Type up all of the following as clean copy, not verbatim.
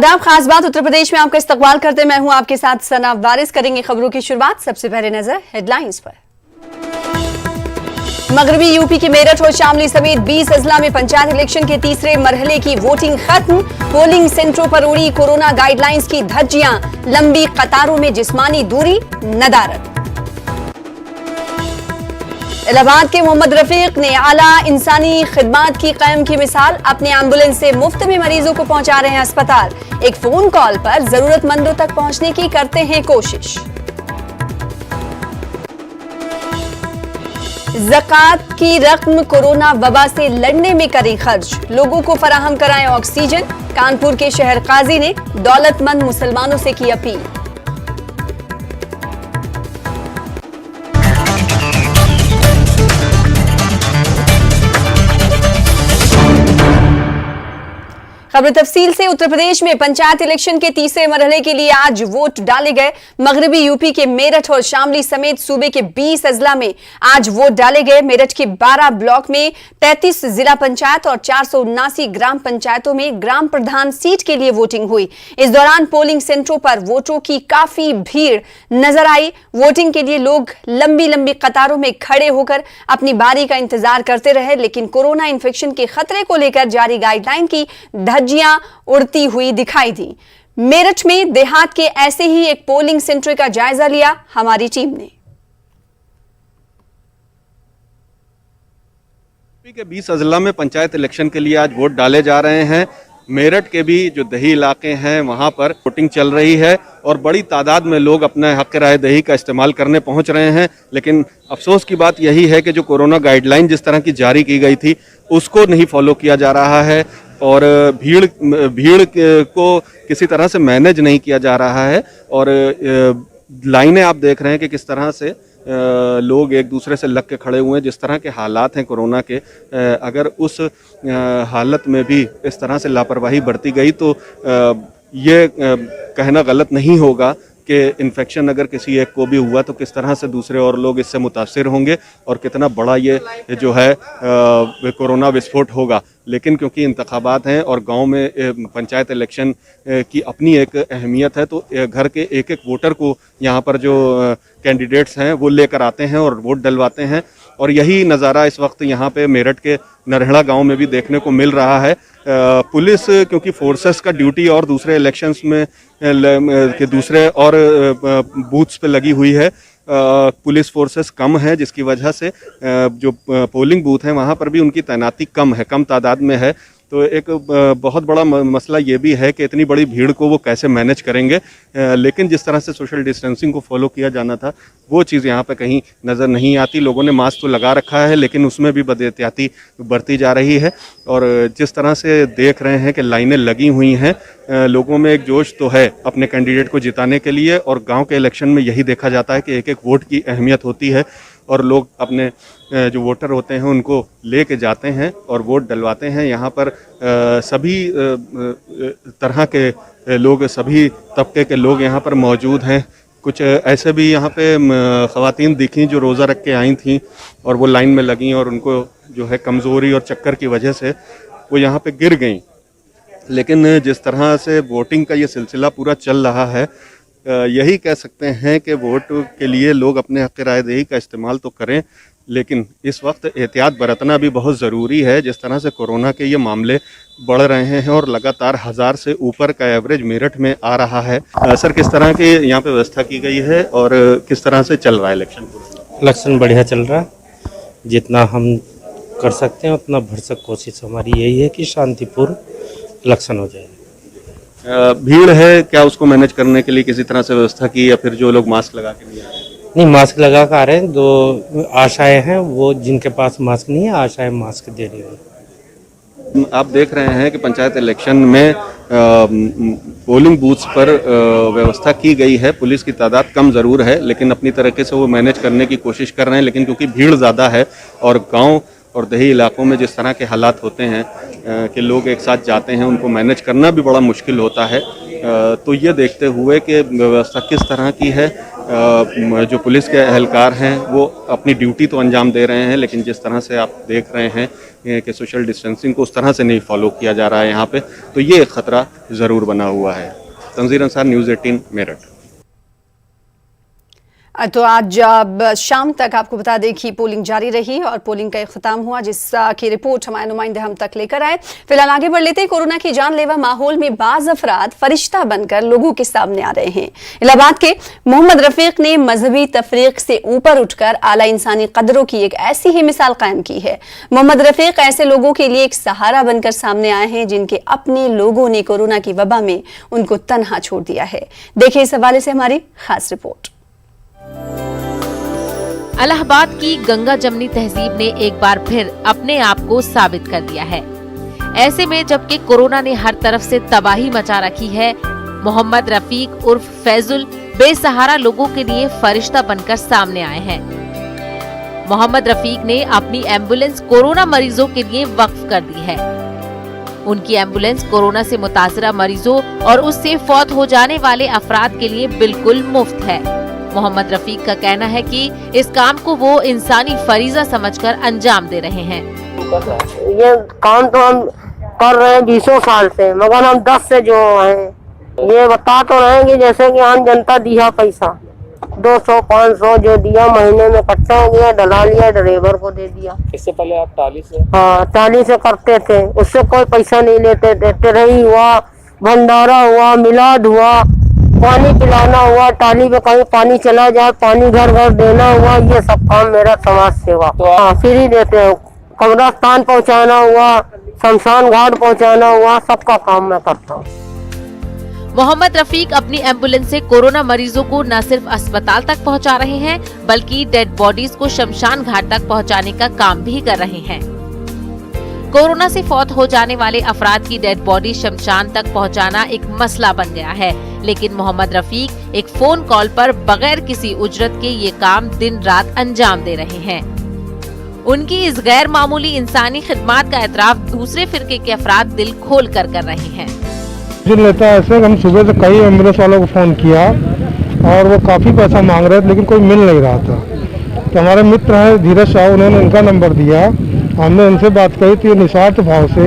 आदाब, खास बात उत्तर प्रदेश में आपका इस्तकबाल करते मैं हूं आपके साथ सना वारिस। करेंगे खबरों की शुरुआत। सबसे पहले नजर हेडलाइंस पर। मगरबी यूपी के मेरठ और शामली समेत 20 अजला में पंचायत इलेक्शन के तीसरे मरहले की वोटिंग खत्म। पोलिंग सेंटरों पर उड़ी कोरोना गाइडलाइंस की धज्जियां, लंबी कतारों में जिस्मानी दूरी, नदारत। इलाहाबाद के मोहम्मद रफीक ने आला इंसानी खिदमात की कायम की मिसाल। अपने एम्बुलेंस से मुफ्त में मरीजों को पहुंचा रहे हैं अस्पताल। एक फोन कॉल पर जरूरतमंदों तक पहुंचने की करते हैं कोशिश। ज़कात की रकम कोरोना वबा से लड़ने में करें खर्च। लोगों को फराहम कराएं ऑक्सीजन। कानपुर के शहर काजी ने दौलतमंद मुसलमानों से की अपील। खबर तफसील से। उत्तर प्रदेश में पंचायत इलेक्शन के तीसरे मरहले के लिए आज वोट डाले गए। मगरबी यूपी के मेरठ और शामली समेत सूबे के 20 अजला में आज वोट डाले गए। मेरठ के 12 ब्लॉक में 33 जिला पंचायत और 479 ग्राम पंचायतों में ग्राम प्रधान सीट के लिए वोटिंग हुई। इस दौरान पोलिंग सेंटरों पर वोटरों की काफी भीड़ नजर आई। वोटिंग के लिए लोग लंबी लंबी कतारों में खड़े होकर अपनी बारी का इंतजार करते रहे, लेकिन कोरोना इन्फेक्शन के खतरे को लेकर जारी गाइडलाइन की धज्जियां उड़ती हुई दिखाई दी। मेरठ में देहात के ऐसे ही एक पोलिंग सेंटर का जायजा लिया हमारी टीम ने। यूपी के 20 अजला में पंचायत इलेक्शन के लिए आज वोट डाले जा रहे हैं। मेरठ के भी जो दही इलाके हैं वहां पर वोटिंग चल रही है और बड़ी तादाद में लोग अपने हक राय दही का इस्तेमाल करने पहुंच रहे हैं। लेकिन अफसोस की बात यही है कि जो कोरोना गाइडलाइन जिस तरह की जारी की गई थी उसको नहीं फॉलो किया जा रहा है और भीड़ को किसी तरह से मैनेज नहीं किया जा रहा है। और लाइनें आप देख रहे हैं कि किस तरह से लोग एक दूसरे से लग के खड़े हुए हैं। जिस तरह के हालात हैं कोरोना के, अगर उस हालत में भी इस तरह से लापरवाही बरती गई तो ये कहना गलत नहीं होगा कि इन्फेक्शन अगर किसी एक को भी हुआ तो किस तरह से दूसरे और लोग इससे मुतासिर होंगे और कितना बड़ा ये जो है कोरोना विस्फोट होगा। लेकिन क्योंकि इंतखाबात हैं और गांव में पंचायत इलेक्शन की अपनी एक अहमियत है, तो घर के एक एक वोटर को यहाँ पर जो कैंडिडेट्स हैं वो लेकर आते हैं और वोट डलवाते हैं। और यही नज़ारा इस वक्त यहाँ पे मेरठ के नरहड़ा गांव में भी देखने को मिल रहा है। पुलिस क्योंकि फोर्सेस का ड्यूटी और दूसरे इलेक्शंस में के दूसरे और बूथ्स पे लगी हुई है, पुलिस फोर्सेस कम है, जिसकी वजह से जो पोलिंग बूथ हैं वहाँ पर भी उनकी तैनाती कम है, कम तादाद में है। तो एक बहुत बड़ा मसला ये भी है कि इतनी बड़ी भीड़ को वो कैसे मैनेज करेंगे। लेकिन जिस तरह से सोशल डिस्टेंसिंग को फॉलो किया जाना था वो चीज़ यहाँ पे कहीं नज़र नहीं आती। लोगों ने मास्क तो लगा रखा है लेकिन उसमें भी बदएहतियाती बरती जा रही है। और जिस तरह से देख रहे हैं कि लाइनें लगी हुई हैं, लोगों में एक जोश तो है अपने कैंडिडेट को जिताने के लिए। और गाँव के इलेक्शन में यही देखा जाता है कि एक एक वोट की अहमियत होती है और लोग अपने जो वोटर होते हैं उनको ले के जाते हैं और वोट डलवाते हैं। यहाँ पर सभी तरह के लोग, सभी तबके के लोग यहाँ पर मौजूद हैं। कुछ ऐसे भी यहाँ पे ख़वातीन दिखीं जो रोज़ा रख के आई थीं और वो लाइन में लगीं और उनको जो है कमज़ोरी और चक्कर की वजह से वो यहाँ पे गिर गईं। लेकिन जिस तरह से वोटिंग का ये सिलसिला पूरा चल रहा है, यही कह सकते हैं कि वोट के लिए लोग अपने हक़ राय दही का इस्तेमाल तो करें, लेकिन इस वक्त एहतियात बरतना भी बहुत ज़रूरी है। जिस तरह से कोरोना के ये मामले बढ़ रहे हैं और लगातार 1000 से ऊपर का एवरेज मेरठ में आ रहा है। सर, किस तरह की यहाँ पे व्यवस्था की गई है और किस तरह से चल रहा है इलेक्शन? इलेक्शन बढ़िया चल रहा है। जितना हम कर सकते हैं उतना भरसक कोशिश हमारी यही है कि शांतिपूर्ण इलेक्शन हो जाए। भीड़ है, क्या उसको मैनेज करने के लिए किसी तरह से व्यवस्था की या फिर जो लोग मास्क लगा के नहीं आ रहे हैं? नहीं, मास्क लगा कर आ रहे हैं। दो आशाएं हैं, वो जिनके पास मास्क नहीं है आशाएं मास्क दे रही हैं। आप देख रहे हैं कि पंचायत इलेक्शन में पोलिंग बूथ्स पर व्यवस्था की गई है। पुलिस की तादाद कम ज़रूर है लेकिन अपनी तरीके से वो मैनेज करने की कोशिश कर रहे हैं। लेकिन क्योंकि भीड़ ज़्यादा है और गांव और दही इलाकों में जिस तरह के हालात होते हैं कि लोग एक साथ जाते हैं, उनको मैनेज करना भी बड़ा मुश्किल होता है। तो ये देखते हुए कि व्यवस्था किस तरह की है, जो पुलिस के एहलकार हैं वो अपनी ड्यूटी तो अंजाम दे रहे हैं, लेकिन जिस तरह से आप देख रहे हैं कि सोशल डिस्टेंसिंग को उस तरह से नहीं फॉलो किया जा रहा है यहाँ पे, तो ये एक ख़तरा ज़रूर बना हुआ है। तंजीर अंसार, न्यूज़ 18 मेरठ। तो आज शाम तक आपको बता दें कि पोलिंग जारी रही और पोलिंग का इख्तिताम हुआ, जिसकी रिपोर्ट हमारे नुमाइंदे हम तक लेकर आए। फिलहाल आगे बढ़ लेते हैं। कोरोना की जानलेवा माहौल में बाज अफराद फरिश्ता बनकर लोगों के सामने आ रहे हैं। इलाहाबाद के मोहम्मद रफीक ने मजहबी तफरीक से ऊपर उठकर आला इंसानी कदरों की एक ऐसी ही मिसाल कायम की है। मोहम्मद रफीक ऐसे लोगों के लिए एक सहारा बनकर सामने आए हैं जिनके अपने लोगों ने कोरोना की वबा में उनको तन्हा छोड़ दिया है। देखिए इस हवाले से हमारी खास रिपोर्ट। इलाहाबाद की गंगा जमनी तहजीब ने एक बार फिर अपने आप को साबित कर दिया है। ऐसे में जबकि कोरोना ने हर तरफ से तबाही मचा रखी है, मोहम्मद रफीक उर्फ फैजुल बेसहारा लोगों के लिए फरिश्ता बनकर सामने आए हैं। मोहम्मद रफीक ने अपनी एम्बुलेंस कोरोना मरीजों के लिए वक्फ कर दी है। उनकी एम्बुलेंस कोरोना से मुतासरा मरीजों और उससे फौत हो जाने वाले अफराद के लिए बिल्कुल मुफ्त है। मोहम्मद रफीक का कहना है कि इस काम को वो इंसानी फरीजा समझकर अंजाम दे रहे हैं। ये काम तो हम कर रहे हैं 20 साल से, मगर हम 10 से जो हैं ये बता तो रहे हैं कि जैसे कि आम जनता दिया पैसा 200-500 जो दिया महीने में इकट्ठा हो गया, डला लिया, ड्राइवर को दे दिया। इससे पहले आप टाली से? हाँ, टाली से करते थे, उससे कोई पैसा नहीं लेते थे। तिरही हुआ, भंडारा हुआ, मिलाद हुआ, पानी पिलाना हुआ, टाली पे कहीं पानी चला जाए पानी घर घर देना हुआ, ये सब काम मेरा समाज सेवा। तो हाँ, फ्री देते हैं। कब्रिस्तान पहुंचाना हुआ, शमशान घाट पहुंचाना हुआ, सबका काम मैं करता हूँ। मोहम्मद रफीक अपनी एम्बुलेंस से कोरोना मरीजों को न सिर्फ अस्पताल तक पहुंचा रहे हैं, बल्कि डेड बॉडीज को शमशान घाट तक पहुंचाने का काम भी कर रहे हैं। कोरोना से फौत हो जाने वाले अफराद की डेड बॉडी शमशान तक पहुंचाना एक मसला बन गया है, लेकिन मोहम्मद रफीक एक फोन कॉल पर बगैर किसी उजरत के ये काम दिन रात अंजाम दे रहे हैं। उनकी इस गैर मामूली इंसानी खिदमत का एतराफ दूसरे फिरके के अफराद दिल खोल कर रहे हैं। लेता है ऐसे, हम सुबह से कई एम्बुलेंस वालों को फोन किया और वो काफी पैसा मांग रहे थे, लेकिन कोई मिल नहीं रहा था। तो हमारे मित्र हैं धीरज शाह, उन्होंने उनका नंबर दिया, हमने उनसे बात कही तो ये निस्वार्थ भाव से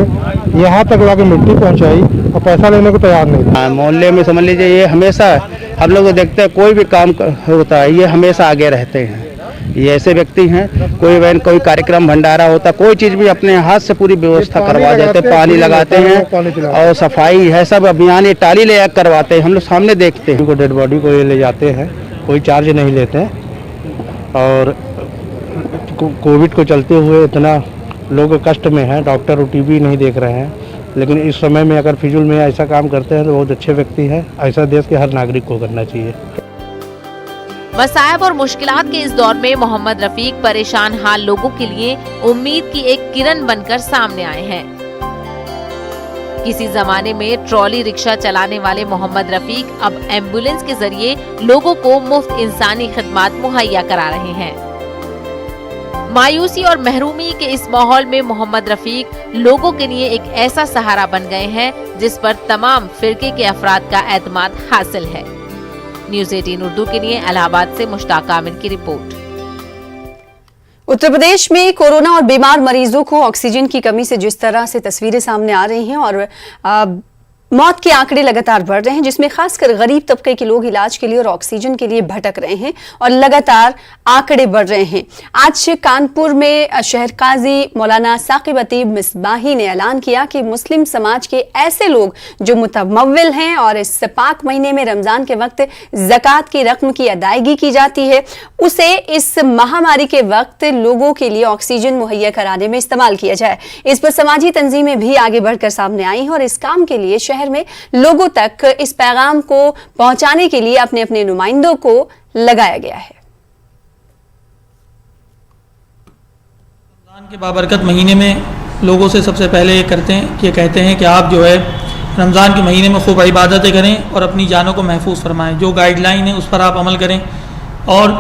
यहाँ तक लाके मिट्टी पहुँचाई और पैसा लेने को तैयार नहीं था। मोहल्ले में समझ लीजिए ये हमेशा हम लोग देखते हैं, कोई भी काम होता है ये हमेशा आगे रहते हैं। ये ऐसे व्यक्ति हैं, कोई वैन कोई कार्यक्रम भंडारा होता, कोई चीज़ भी अपने हाथ से पूरी व्यवस्था करवा देते, पानी लगाते हैं और सफाई है सब अभियान ये टाली ले करवाते हैं, हम लोग सामने देखते हैं। उनको डेड बॉडी को ये ले जाते हैं, कोई चार्ज नहीं लेते हैं। और कोविड को चलते हुए इतना लोग कष्ट में हैं, डॉक्टर ओटीपी नहीं देख रहे हैं, लेकिन इस समय में अगर फिजूल में ऐसा काम करते हैं तो बहुत अच्छे व्यक्ति हैं। ऐसा देश के हर नागरिक को करना चाहिए। मसाइब और मुश्किलात के इस दौर में मोहम्मद रफीक परेशान हाल लोगों के लिए उम्मीद की एक किरण बनकर सामने आए हैं। किसी जमाने में ट्रॉली रिक्शा चलाने वाले मोहम्मद रफीक अब एम्बुलेंस के जरिए लोगों को मुफ्त इंसानी खिदमत मुहैया करा रहे हैं। मायूसी और महरूमी के इस माहौल में मोहम्मद रफीक लोगों के लिए एक ऐसा सहारा बन गए हैं जिस पर तमाम फिरके के अफराद का एतमाद हासिल है। न्यूज़ 18 उर्दू के लिए इलाहाबाद से मुश्ताक आमिर की रिपोर्ट। उत्तर प्रदेश में कोरोना और बीमार मरीजों को ऑक्सीजन की कमी से जिस तरह से तस्वीरें सामने आ रही हैं और मौत के आंकड़े लगातार बढ़ रहे हैं, जिसमें खासकर गरीब तबके के लोग इलाज के लिए और ऑक्सीजन के लिए भटक रहे हैं और लगातार आंकड़े बढ़ रहे हैं। आज कानपुर में शहर काजी मौलाना साकिब अतीब मिसबाही ने ऐलान किया कि मुस्लिम समाज के ऐसे लोग जो मुतमव्विल हैं और इस पाक महीने में रमजान के वक्त ज़कात की रकम की अदायगी की जाती है, उसे इस महामारी के वक्त लोगों के लिए ऑक्सीजन मुहैया कराने में इस्तेमाल किया जाए। इस पर समाजी तंजीमें भी आगे बढ़कर सामने आई हैं और इस काम के लिए शहर में लोगों तक इस पैगाम को पहुंचाने के लिए अपने अपने नुमाइंदों को लगाया गया है। रमज़ान के बाबरकत महीने में लोगों से सबसे पहले ये करते हैं कि कहते हैं कि आप जो है रमज़ान के महीने में खूब इबादतें करें और अपनी जानों को महफूज फरमाएं। जो गाइडलाइन है उस पर आप अमल करें और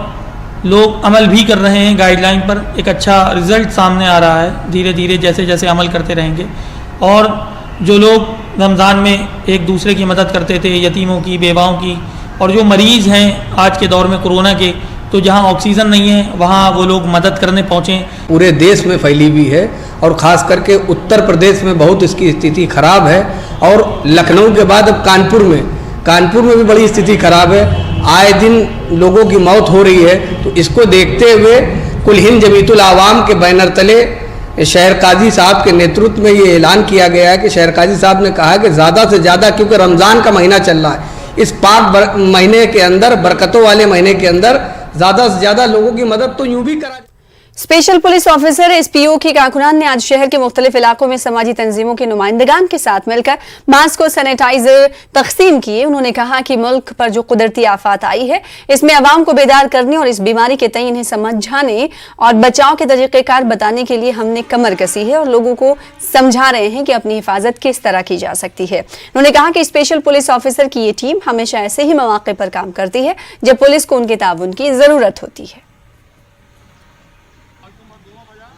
लोग अमल भी कर रहे हैं गाइडलाइन पर। एक अच्छा रिज़ल्ट सामने आ रहा है, धीरे धीरे जैसे जैसे अमल करते रहेंगे। और जो लोग रमज़ान में एक दूसरे की मदद करते थे, यतीमों की, बेवाओं की। और जो मरीज़ हैं आज के दौर में कोरोना के, तो जहाँ ऑक्सीजन नहीं है वहाँ वो लोग मदद करने पहुँचे। पूरे देश में फैली हुई है और ख़ास करके उत्तर प्रदेश में बहुत इसकी स्थिति खराब है। और लखनऊ के बाद अब कानपुर में भी बड़ी स्थिति खराब है। आए दिन लोगों की मौत हो रही है। तो इसको देखते हुए कुल हिंद जमीयतुल आवाम के बैनर तले शहर काजी साहब के नेतृत्व में ये ऐलान किया गया है कि शहर काजी साहब ने कहा कि ज़्यादा से ज़्यादा, क्योंकि रमज़ान का महीना चल रहा है, इस पाक महीने के अंदर, बरकतों वाले महीने के अंदर ज़्यादा से ज़्यादा लोगों की मदद तो यूँ भी करा। स्पेशल पुलिस ऑफिसर एसपीओ की कारकुनान ने आज शहर के मुख्तलिफ इलाकों में समाजी तंजीमों के नुमाइंदगान के साथ मिलकर मास्क और सैनिटाइजर तकसीम किए। उन्होंने कहा कि मुल्क पर जो कुदरती आफत आई है, इसमें अवाम को बेदार करने और इस बीमारी के तय इन्हें समझाने और बचाव के तरीक़ेकार बताने के लिए हमने कमर कसी है और लोगों को समझा रहे हैं कि अपनी हिफाजत किस तरह की जा सकती है। उन्होंने कहा कि स्पेशल पुलिस ऑफिसर की ये टीम हमेशा ऐसे ही मौके पर काम करती है जब पुलिस को उनके ताउन की जरूरत होती है।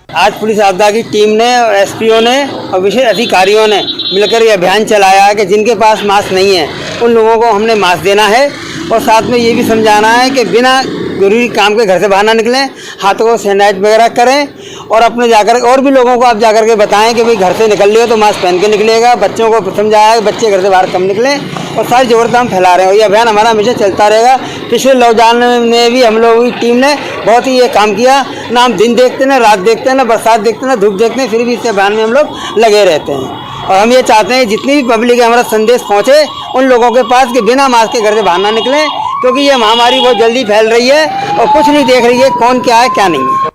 आज पुलिस आपदा की टीम ने और एसपीओ ने और विशेष अधिकारियों ने मिलकर ये अभियान चलाया है कि जिनके पास मास्क नहीं है उन लोगों को हमने मास्क देना है और साथ में ये भी समझाना है कि बिना जरूरी काम के घर से बाहर ना निकलें, हाथों को सैनिटाइज वगैरह करें और अपने जाकर और भी लोगों को आप जाकर के बताएं कि भाई घर से निकल रहे हो तो मास्क पहन के निकलेगा। बच्चों को समझाया कि बच्चे घर से बाहर कम निकलें और सारी ज़रूरत हम फैला रहे हैं। ये अभियान हमारा हमेशा चलता रहेगा। पिछले लॉकडाउन में भी हम लोगों की टीम ने बहुत ही ये काम किया। ना हम दिन देखते, ना रात देखते, ना बरसात देखते, ना धूप देखते हैं, फिर भी इस अभियान में हम लोग लगे रहते हैं। और हम ये चाहते हैं जितनी भी पब्लिक है हमारा संदेश पहुँचे उन लोगों के पास कि बिना मास्क के घर से बाहर ना निकलें, क्योंकि ये महामारी बहुत जल्दी फैल रही है और कुछ नहीं देख रही है कौन क्या है क्या नहीं है।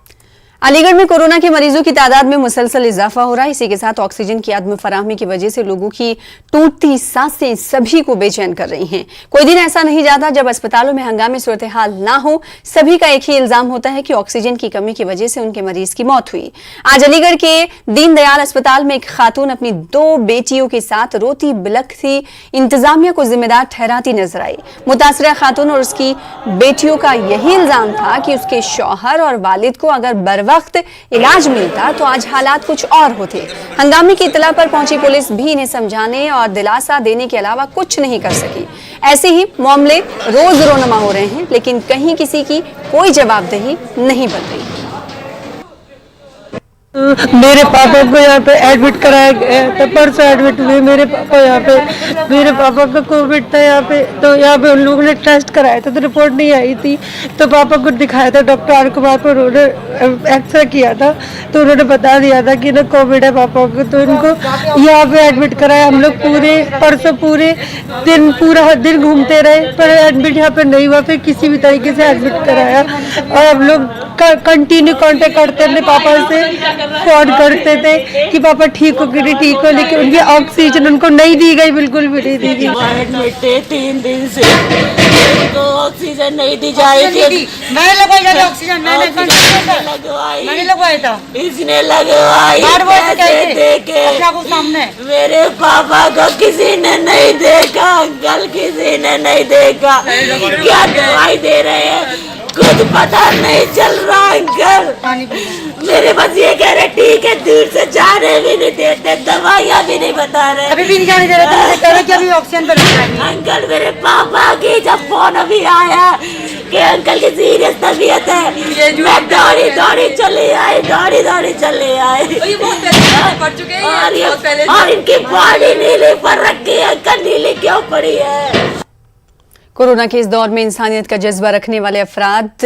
अलीगढ़ में कोरोना के मरीजों की तादाद में मुसलसल इजाफा हो रहा है। इसी के साथ ऑक्सीजन की अदम फराहमी की वजह से लोगों की टूटती सांसें सभी को बेचैन कर रही हैं। कोई दिन ऐसा नहीं जाता जब अस्पतालों में हंगामी सूरत हाल ना हो। सभी का एक ही इल्जाम होता है कि ऑक्सीजन की कमी की वजह से उनके मरीज की मौत हुई। आज अलीगढ़ के दीनदयाल अस्पताल में एक खातून अपनी 2 बेटियों के साथ रोती बिलखती इंतजामिया को जिम्मेदार ठहराती नजर आई। मुतासरा खातून और उसकी बेटियों का यही इल्जाम था कि उसके शौहर और वालिद को अगर वक्त इलाज मिलता तो आज हालात कुछ और होते। हंगामे की इतला पर पहुंची पुलिस भी इन्हें समझाने और दिलासा देने के अलावा कुछ नहीं कर सकी। ऐसे ही मामले रोज रोनमा हो रहे हैं, लेकिन कहीं किसी की कोई जवाबदेही नहीं बन रही। मेरे पापा को यहाँ पे एडमिट कराया गया था, परसों एडमिट हुए मेरे पापा यहाँ पे। मेरे पापा का कोविड था यहाँ पे, तो यहाँ पे उन लोगों ने टेस्ट कराया था तो रिपोर्ट नहीं आई थी। तो पापा को दिखाया था डॉक्टर आर कुमार को, उन्होंने एक्सरे किया था तो उन्होंने बता दिया था कि ना कोविड है पापा को। तो इनको यहाँ पे एडमिट कराया। हम लोग परसों पूरा दिन घूमते रहे पर एडमिट यहाँ पे नहीं हुआ। फिर किसी भी तरीके से एडमिट कराया और हम लोग कंटिन्यू कांटेक्ट करते अपने पापा से, फोन करते थे कि पापा ठीक हो कि नहीं ठीक हो, लेकिन उनकी ऑक्सीजन उनको नहीं दी गई, बिल्कुल भी नहीं दी गई। एडमिट 3 दिन से उनको ऑक्सीजन नहीं दी जाएगी। मैंने लगवाई था ऑक्सीजन, मैंने लगवाया था, इसने लगवाई देखे सामने। मेरे पापा को किसी ने नहीं देखा, अंकल किसी ने नहीं देखा। क्या दवाई दे रहे हैं कुछ पता नहीं चल रहा अंकल। मेरे बस ये कह रहे ठीक है, दूर से जाने भी नहीं देते, दवाइयाँ भी नहीं बता रहे, अभी भी नहीं जाने दे रहे कि अभी ऑक्सीजन पर अंकल मेरे पापा की जब फोन अभी आया कि अंकल की सीरियस तबीयत है, मैं दौड़ी चले आए और इनकी बॉडी नीली पर रखी है। अंकल नीली क्यों पड़ी है? कोरोना के इस दौर में इंसानियत का जज्बा रखने वाले अफराद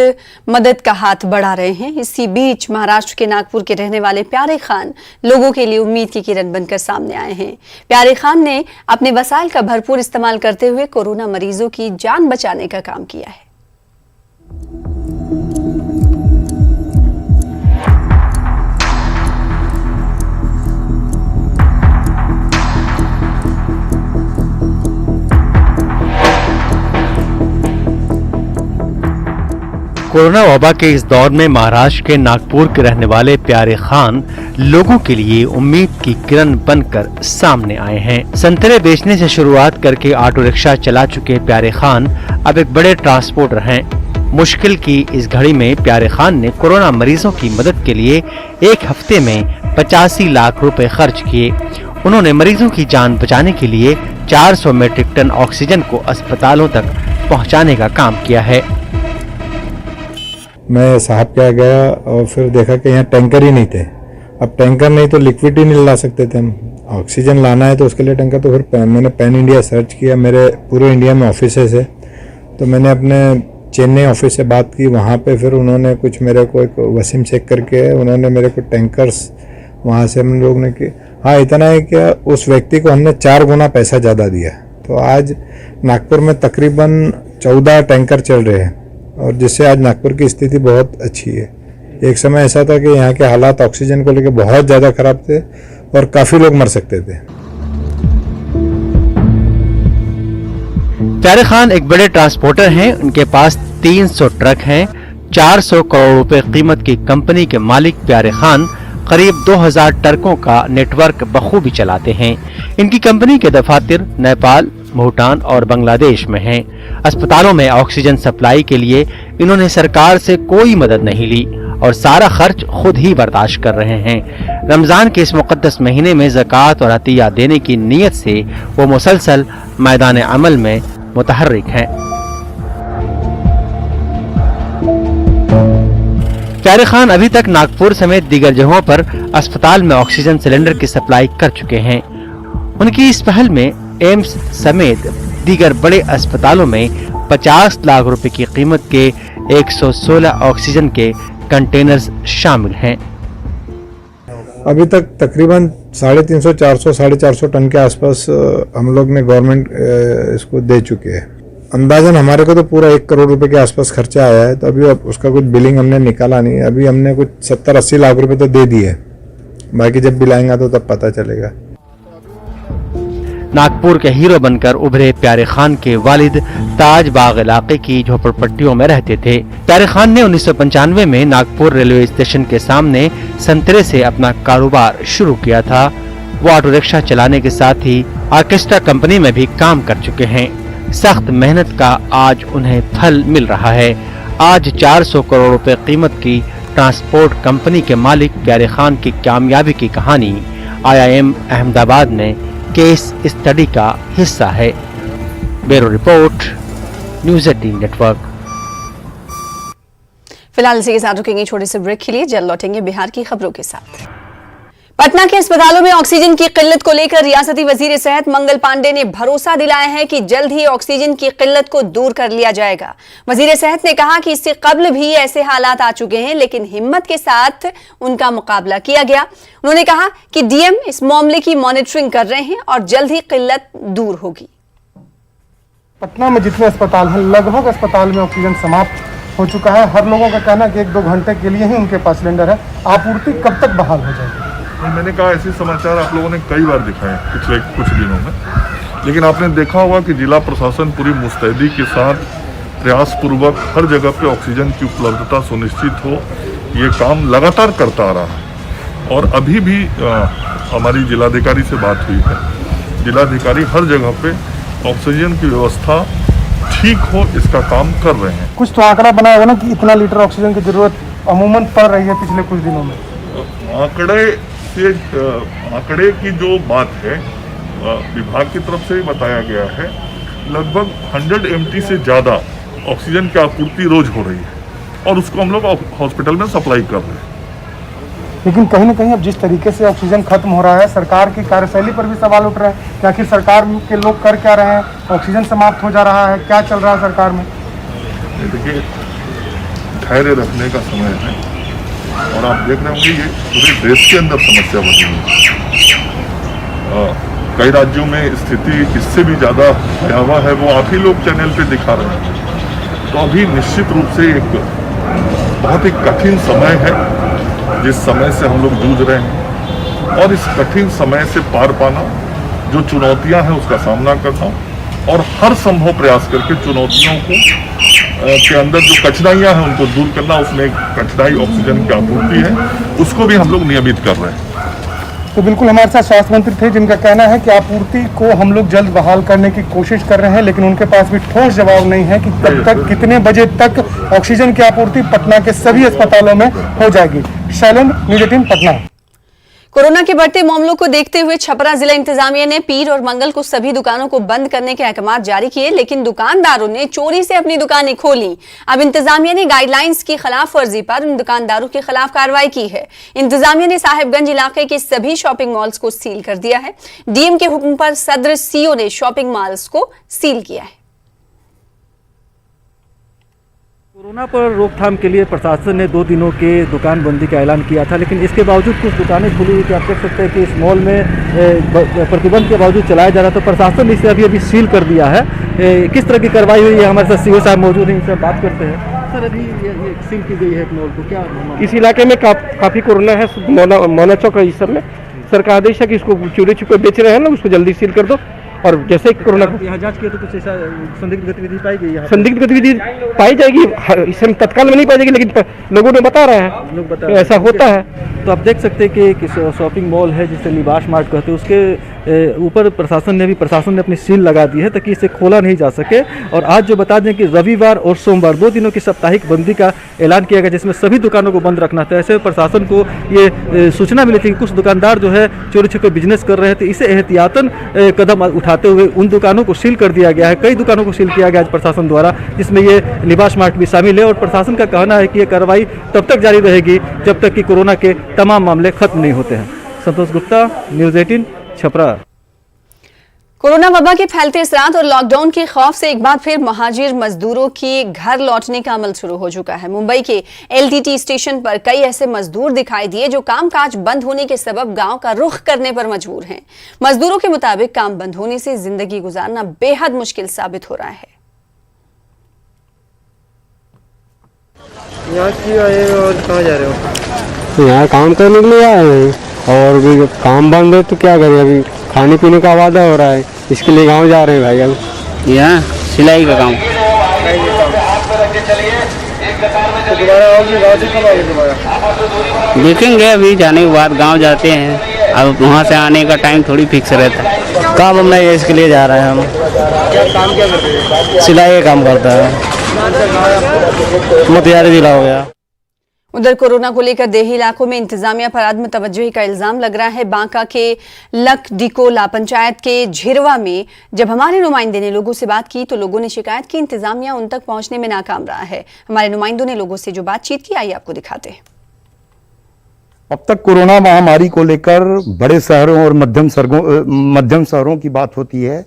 मदद का हाथ बढ़ा रहे हैं। इसी बीच महाराष्ट्र के नागपुर के रहने वाले प्यारे खान लोगों के लिए उम्मीद की किरण बनकर सामने आए हैं। प्यारे खान ने अपने वसाइल का भरपूर इस्तेमाल करते हुए कोरोना मरीजों की जान बचाने का काम किया है। कोरोना वबा के इस दौर में महाराष्ट्र के नागपुर के रहने वाले प्यारे खान लोगों के लिए उम्मीद की किरण बनकर सामने आए हैं। संतरे बेचने से शुरुआत करके ऑटो रिक्शा चला चुके प्यारे खान अब एक बड़े ट्रांसपोर्टर हैं। मुश्किल की इस घड़ी में प्यारे खान ने कोरोना मरीजों की मदद के लिए एक हफ्ते में 85 लाख रुपए खर्च किए। उन्होंने मरीजों की जान बचाने के लिए 400 मीट्रिक टन ऑक्सीजन को अस्पतालों तक पहुंचाने का काम किया है। मैं साहब क्या गया और फिर देखा कि यहाँ टैंकर ही नहीं थे। अब टैंकर नहीं तो लिक्विड ही नहीं ला सकते थे हम। ऑक्सीजन लाना है तो उसके लिए टैंकर, तो फिर मैंने पैन इंडिया सर्च किया। मेरे पूरे इंडिया में ऑफिसेस है, तो मैंने अपने चेन्नई ऑफिस से बात की। वहाँ पे फिर उन्होंने कुछ मेरे को एक वसीम चेक करके उन्होंने मेरे को टैंकर्स वहाँ से हम लोग ने की। हाँ, इतना है कि उस व्यक्ति को हमने 4 गुना पैसा ज़्यादा दिया। तो आज नागपुर में तकरीबन 14 टैंकर चल रहे हैं, और जिससे आज नागपुर की स्थिति बहुत अच्छी है। एक समय ऐसा था कि यहाँ के हालात ऑक्सीजन को लेकर बहुत ज़्यादा खराब थे और काफ़ी लोग मर सकते थे। प्यारे खान एक बड़े ट्रांसपोर्टर हैं। उनके पास 300 ट्रक हैं। 400 करोड़ रुपए कीमत की कंपनी के मालिक प्यारे खान करीब 2000 ट्रकों का नेटवर्क बखूबी चलाते हैं। इनकी कंपनी के दफातर नेपाल, भूटान और बांग्लादेश में हैं। अस्पतालों में ऑक्सीजन सप्लाई के लिए इन्होंने सरकार से कोई मदद नहीं ली और सारा खर्च खुद ही बर्दाश्त कर रहे हैं। रमजान के इस मुकद्दस महीने में ज़कात और अतिया देने की नीयत से वो मुसलसल मैदान अमल में मुतहर्रिक हैं। प्यारे खान अभी तक नागपुर समेत दीगर जगहों पर अस्पताल में ऑक्सीजन सिलेंडर की सप्लाई कर चुके हैं। उनकी इस पहल में एम्स समेत दीगर बड़े अस्पतालों में 50 लाख रुपए की कीमत के 116 ऑक्सीजन के कंटेनर्स शामिल हैं। अभी तक तकरीबन 350, 400, 450 टन के आसपास हम लोग ने गवर्नमेंट इसको दे चुके हैं। अंदाजन हमारे को तो पूरा 1 करोड़ रुपए के आसपास खर्चा आया है। तो अभी उसका कुछ बिलिंग हमने निकाला नहीं है। अभी हमने कुछ 70-80 लाख रुपए तो दे दिए, बाकी जब बिल आएगा तो तब पता चलेगा। नागपुर के हीरो बनकर उभरे प्यारे खान के वालिद ताज बाग इलाके की झोपड़पट्टियों में रहते थे। प्यारे खान ने 1995 में नागपुर रेलवे स्टेशन के सामने संतरे से अपना कारोबार शुरू किया था। वो ऑटो रिक्शा चलाने के साथ ही ऑर्केस्ट्रा कंपनी में भी काम कर चुके हैं। सख्त मेहनत का आज उन्हें फल मिल रहा है। आज 400 करोड़ रुपए कीमत की ट्रांसपोर्ट कंपनी के मालिक प्यारे खान की कामयाबी की कहानी IIM अहमदाबाद में केस स्टडी का हिस्सा है। Bureau report, news 18 network. फिलहाल इसी के साथ रुकेंगे छोटे से ब्रेक के लिए। जल्द लौटेंगे बिहार की खबरों के साथ। पटना के अस्पतालों में ऑक्सीजन की किल्लत को लेकर रियासती वजीर सेहत मंगल पांडे ने भरोसा दिलाया है कि जल्द ही ऑक्सीजन की किल्लत को दूर कर लिया जाएगा। वजीर सेहत ने कहा कि इससे कबल भी ऐसे हालात आ चुके हैं, लेकिन हिम्मत के साथ उनका मुकाबला किया गया। उन्होंने कहा कि डीएम इस मामले की मॉनिटरिंग कर रहे हैं और जल्द ही किल्लत दूर होगी। पटना में जितने अस्पताल हैं, लगभग अस्पताल में ऑक्सीजन समाप्त हो चुका है। हर लोगों का कहना है कि 1-2 घंटे के लिए ही उनके पास सिलेंडर है। आपूर्ति कब तक बहाल हो जाएगी? मैंने कहा ऐसे समाचार आप लोगों ने कई बार दिखाए पिछले कुछ दिनों में, लेकिन आपने देखा होगा कि जिला प्रशासन पूरी मुस्तैदी के साथ प्रयासपूर्वक हर जगह पे ऑक्सीजन की उपलब्धता सुनिश्चित हो, ये काम लगातार करता आ रहा है। और अभी भी हमारी जिलाधिकारी से बात हुई है। जिलाधिकारी हर जगह पे ऑक्सीजन की व्यवस्था ठीक हो, इसका काम कर रहे हैं। कुछ तो आंकड़ा बनाया होगा ना कि इतना लीटर ऑक्सीजन की जरूरत अमूमन पड़ रही है पिछले कुछ दिनों में। आंकड़े की जो बात है विभाग की तरफ से बताया गया है, लगभग 100 MT से ज़्यादा ऑक्सीजन की आपूर्ति रोज हो रही है और उसको हम लोग हॉस्पिटल में सप्लाई कर रहे हैं। लेकिन कहीं ना कहीं अब जिस तरीके से ऑक्सीजन खत्म हो रहा है, सरकार की कार्यशैली पर भी सवाल उठ रहे हैं कि आखिर सरकार के लोग कर क्या रहे हैं? ऑक्सीजन समाप्त हो जा रहा है, क्या चल रहा है सरकार में? देखिए, धैर्य रखने का समय है और आप देख रहे होंगे ये पूरे देश के अंदर समस्या बनी है। कई राज्यों में स्थिति इससे भी ज़्यादा भयावह है, वो आप ही लोग चैनल पे दिखा रहे हैं। तो अभी निश्चित रूप से एक बहुत ही कठिन समय है जिस समय से हम लोग जूझ रहे हैं, और इस कठिन समय से पार पाना, जो चुनौतियां हैं उसका सामना करना और हर संभव प्रयास करके चुनौतियों को के अंदर जो कठिनाइयां हैं उनको दूर करना। उसमें एक कठिनाई ऑक्सीजन की आपूर्ति है, उसको भी हम लोग नियमित कर रहे हैं। तो बिल्कुल हमारे साथ स्वास्थ्य मंत्री थे जिनका कहना है कि आपूर्ति को हम लोग जल्द बहाल करने की कोशिश कर रहे हैं, लेकिन उनके पास भी ठोस जवाब नहीं है कि कब तक, कितने बजे तक ऑक्सीजन की आपूर्ति पटना के सभी अस्पतालों में हो जाएगी। शैलेंद्र, न्यूज़ 18 पटना। कोरोना के बढ़ते मामलों को देखते हुए छपरा जिला इंतजामिया ने पीर और मंगल को सभी दुकानों को बंद करने के अहकाम जारी किए, लेकिन दुकानदारों ने चोरी से अपनी दुकानें खोली। अब इंतजामिया ने गाइडलाइंस की खिलाफ वर्जी पर उन दुकानदारों के खिलाफ कार्रवाई की है। इंतजामिया ने साहिबगंज इलाके के सभी शॉपिंग मॉल्स को सील कर दिया है। डीएम के हुक्म पर सदर सीओ ने शॉपिंग मॉल्स को सील किया है। कोरोना पर रोकथाम के लिए प्रशासन ने 2 दिनों के दुकान बंदी का ऐलान किया था, लेकिन इसके बावजूद कुछ दुकानें खुली हुई थी। आप देख सकते हैं कि इस मॉल में प्रतिबंध के बावजूद चलाया जा रहा था। प्रशासन ने इसे अभी सील कर दिया है। किस तरह की कार्रवाई हुई है, हमारे साथ सीओ साहब मौजूद हैं, इनसे बात करते हैं। सर, अभी ये सील की गई है मॉल को, क्या इस इलाके में काफ़ी कोरोना है। मोना चौक इस सब में सर का आदेश है कि इसको चोरी छुपे बेच रहे हैं ना, उसको जल्दी सील कर दो। और जैसे ही कोरोना यहाँ जांच किए तो कुछ ऐसा संदिग्ध गतिविधि पाई गई है? संदिग्ध गतिविधि पाई जाएगी, इसे तत्काल में नहीं पाई जाएगी, लेकिन लोगों ने बता रहे हैं, लोग बता ऐसा होता है। तो आप देख सकते हैं कि शॉपिंग मॉल है जिसे निवास मार्ट कहते हैं, उसके ऊपर प्रशासन ने अपनी सील लगा दी है ताकि इसे खोला नहीं जा सके। और आज जो बता दें कि रविवार और सोमवार 2 दिनों की साप्ताहिक बंदी का ऐलान किया गया, जिसमें सभी दुकानों को बंद रखना था। ऐसे प्रशासन को ये सूचना मिली थी कि कुछ दुकानदार जो है चोरी छुपे बिजनेस कर रहे थे। इसे एहतियातन कदम उठाते हुए उन दुकानों को सील कर दिया गया है। कई दुकानों को सील किया गया आज प्रशासन द्वारा, जिसमें ये निवास मार्ट भी शामिल है। और प्रशासन का कहना है कि ये कार्रवाई तब तक जारी रहेगी जब तक कि कोरोना के तमाम मामले खत्म नहीं होते हैं। संतोष गुप्ता, न्यूज़ 18, छपरा। कोरोना वबा के फैलते असरात और लॉकडाउन के खौफ से एक बार फिर महाजिर मजदूरों के घर लौटने का अमल शुरू हो चुका है। मुंबई के एलटीटी स्टेशन पर कई ऐसे मजदूर दिखाई दिए जो कामकाज बंद होने के सबब गांव का रुख करने पर मजबूर हैं। मजदूरों के मुताबिक काम बंद होने से जिंदगी गुजारना बेहद मुश्किल साबित हो रहा है। कहाँ जा रहे हो? यहाँ काम करने के लिए आए हैं, और भी काम बंद है तो क्या करें। अभी खाने पीने का वादा हो रहा है, इसके लिए गांव जा रहे हैं भाई। अब यहाँ सिलाई का काम। देखेंगे, अभी जाने के बाद गांव जाते हैं। अब वहाँ से आने का टाइम थोड़ी फिक्स रहता है। काम हम नहीं है, इसके लिए जा रहे हैं हम। काम क्या करते हैं? सिलाई का काम करता है। मोतिहारी जिला हो गया। उधर कोरोना को लेकर देही इलाकों में इंतजामिया पर अदम तवज्जुही का इल्जाम लग रहा है। बांका के लकडिकोला पंचायत के झिरवा में जब हमारे नुमाइंदे ने लोगों से बात की तो लोगों ने शिकायत की इंतजामिया उन तक पहुंचने में नाकाम रहा है। हमारे नुमाइंदों ने लोगों से जो बातचीत की, आइए आपको दिखाते हैं। अब तक कोरोना महामारी को लेकर बड़े शहरों और मध्यम शहरों की बात होती है,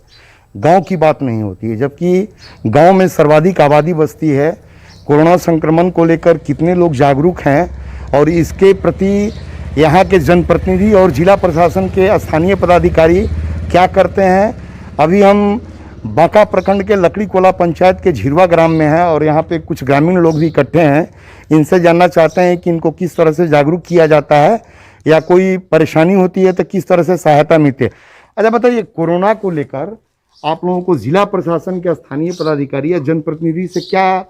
गांव की बात नहीं होती है। जबकि गांव में सर्वाधिक आबादी बसती है। कोरोना संक्रमण को लेकर कितने लोग जागरूक हैं और इसके प्रति यहाँ के जनप्रतिनिधि और जिला प्रशासन के स्थानीय पदाधिकारी क्या करते हैं। अभी हम बांका प्रखंड के लकड़ीकोला पंचायत के झिरवा ग्राम में हैं और यहाँ पे कुछ ग्रामीण लोग भी इकट्ठे हैं। इनसे जानना चाहते हैं कि इनको किस तरह से जागरूक किया जाता है या कोई परेशानी होती है तो किस तरह से सहायता मिलती है। अच्छा बताइए, कोरोना को लेकर आप लोगों को जिला प्रशासन के स्थानीय पदाधिकारी या जनप्रतिनिधि से क्या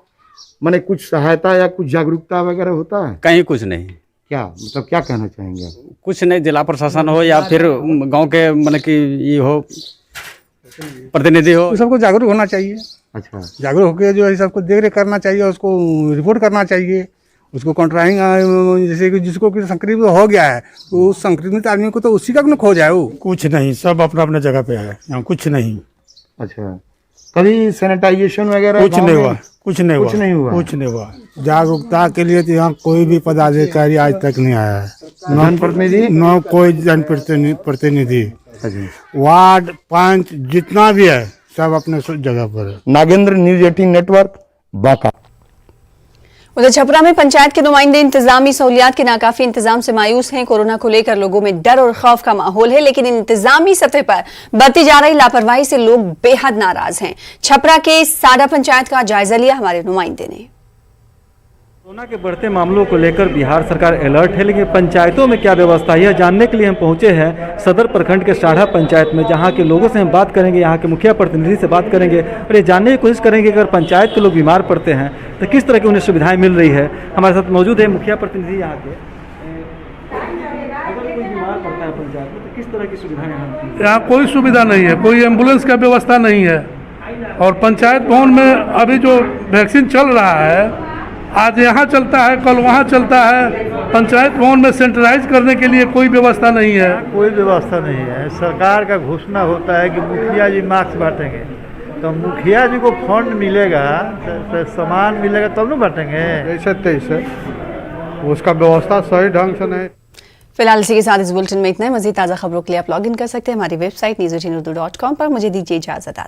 माने कुछ सहायता या कुछ जागरूकता वगैरह होता है? कहीं कुछ नहीं। क्या मतलब क्या कहना चाहेंगे आप? कुछ नहीं, जिला प्रशासन हो या फिर गांव के मतलब कि ये हो प्रतिनिधि हो, सबको जागरूक होना चाहिए। अच्छा, जागरूक होकर जो है सबको देख रेख करना चाहिए, उसको रिपोर्ट करना चाहिए, उसको कॉन्ट्राइंग जैसे कि जिसको कि संक्रमित हो गया है तो उस संक्रमित आदमी को तो उसी का खो जाए। वो कुछ नहीं, सब अपना अपना जगह पे है, यहाँ कुछ नहीं। अच्छा, कभी सैनिटाइजेशन वगैरह कुछ नहीं हुआ? कुछ नहीं हुआ। जागरूकता के लिए तो यहाँ कोई भी पदाधिकारी आज तक नहीं आया है। जनप्रतिनिधि न कोई जनप्रतिनिधि, वार्ड पंच जितना भी है सब अपने जगह पर है। Nagendra, news 18 network, Banka. उधर छपरा में पंचायत के नुमाइंदे इंतजामी सहूलियात के नाकाफी इंतजाम से मायूस हैं। कोरोना को लेकर लोगों में डर और खौफ का माहौल है, लेकिन इंतजामी सतह पर बरती जा रही लापरवाही से लोग बेहद नाराज हैं। छपरा के साडा पंचायत का जायजा लिया हमारे नुमाइंदे ने। कोरोना के बढ़ते मामलों को लेकर बिहार सरकार अलर्ट है, लेकिन पंचायतों में क्या व्यवस्था है, यह जानने के लिए हम पहुंचे हैं सदर प्रखंड के साढ़ा पंचायत में, जहां के लोगों से हम बात करेंगे, यहां के मुखिया प्रतिनिधि से बात करेंगे और ये जानने की कोशिश करेंगे कि अगर पंचायत के लोग बीमार पड़ते हैं तो किस तरह की उन्हें सुविधाएं मिल रही है। हमारे साथ मौजूद है मुखिया प्रतिनिधि यहाँ के। अगर कोई बीमार पड़ता है पंचायत में तो किस तरह की सुविधाएं यहाँ? कोई सुविधा नहीं है, कोई एम्बुलेंस का व्यवस्था नहीं है। और पंचायत भवन में अभी जो वैक्सीन चल रहा है, आज यहाँ चलता है कल वहाँ चलता है, पंचायत भवन में सैनिटाइज करने के लिए कोई व्यवस्था नहीं है। कोई व्यवस्था नहीं है। सरकार का घोषणा होता है कि मुखिया जी मास्क बांटेंगे, तो मुखिया जी को फंड मिलेगा तो सामान मिलेगा तब न बांटेंगे। ऐसे तैसे उसका व्यवस्था सही ढंग से नहीं। फिलहाल इसी के साथ इस बुलेटिन में इतना ही। मजीद ताज़ा खबरों के लिए आप लॉग इन कर सकते हैं हमारी वेबसाइट news18urdu.com पर। मुझे दीजिए इजाज़त।